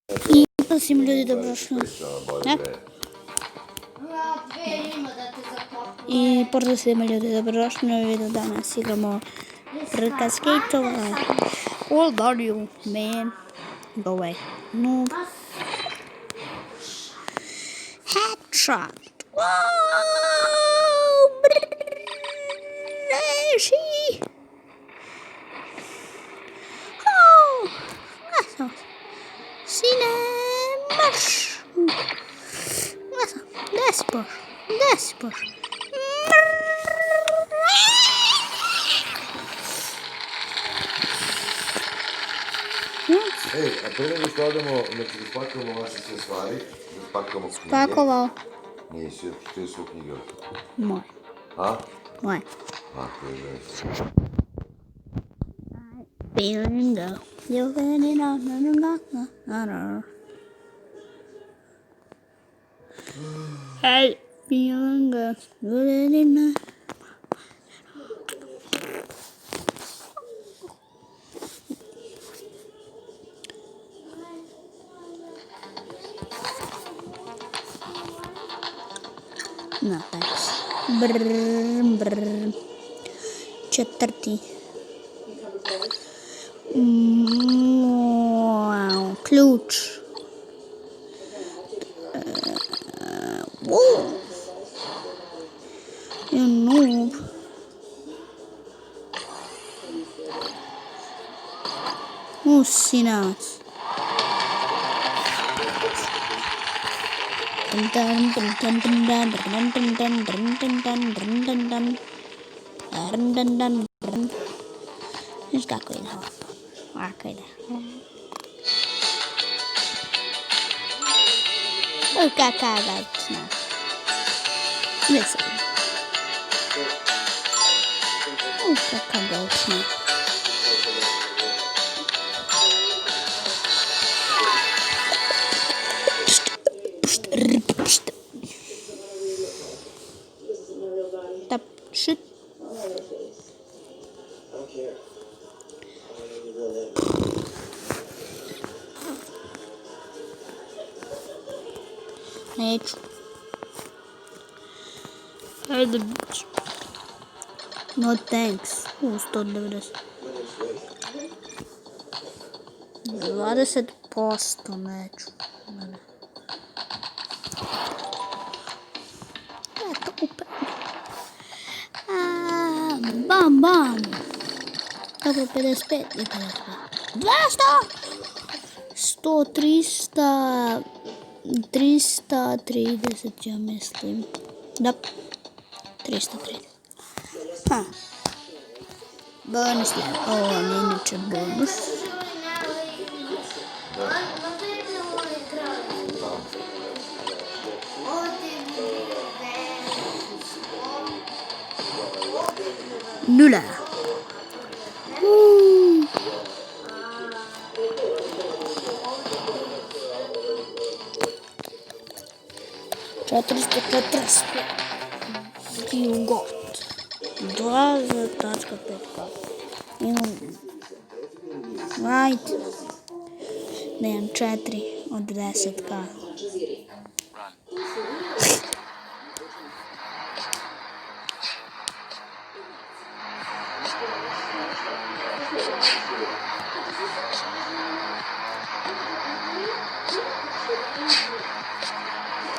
I prosim ljudi dobrodošli. Ne? I pozdrav svima ljudi dobrodošli na video. Danas igramo trka skateova. Old are you, man? Go away. Noob. Headshot. Wow! Brrrr. Oh! Eso. Cinemas. Eso. Despor. Ej, a prije nego što odemo, znači da spakujemo vaše sve stvari, da spakujemo knjige. Spakovao. Nisi, što je svo knjige? Moj. A? Moj. A, to je već. Feeling go. You're feeling on. Hey, feeling go. You're feeling on. No thanks. Brrr. Četvrti. Wow. Ključ. Wow. You noob. Sinac. Just kako ide ovako. Ovako ide. Kakav zna. Mislim. Kakav zna. Tap, shoot. Neću. Ajde. No thanks. 190. 20% neću. Eto, upem. Bam. Dobro, 55 i 55. 200! 100, 300... 330, ja mislim. Da. 330. Bonus level. Ovo je inače bonus. Nula. 445. You got 2.5k. Right. Nemam 4 od 10k.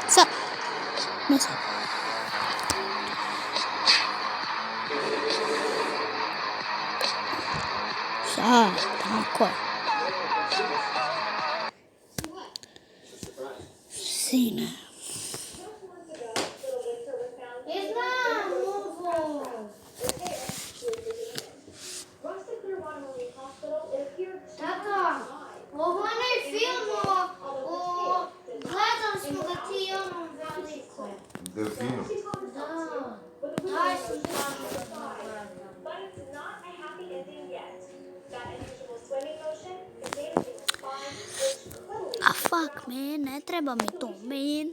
Sad. Ne sad. Sad, tako je. Sine. Tata, ovo je film o... Gledali smo ga ti onom velikom. Delfinu. Da. Daj sam A fuck man, ne treba mi to man.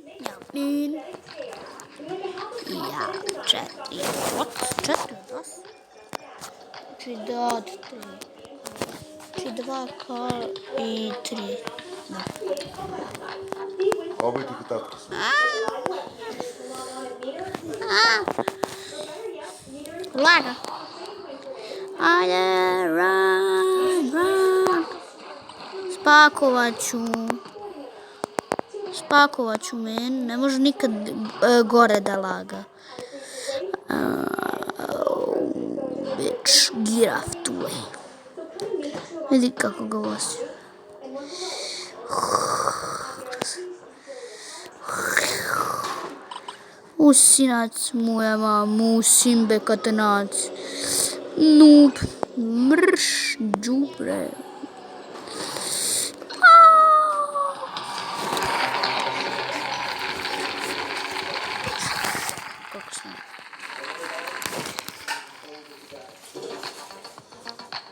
Ja, 4. What? 4 das? Znači dot 3. Znači 2k i 3. Da. Probajte kod tatke. Laga. Ajde, run. Spakovat ću, man. Ne može nikad gore da laga. Bitch, get off the way. Vidi kako ga vozi. Usinac, moja mama, simbe katenac. Noob, mrš, džubre. Kako smo?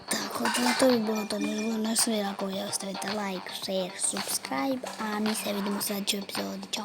Tako da to bi bilo to. Ne bilo na sve, ako vi ostavite like, share, subscribe, a mi se vidimo u sljedećoj epizodi. Ćao.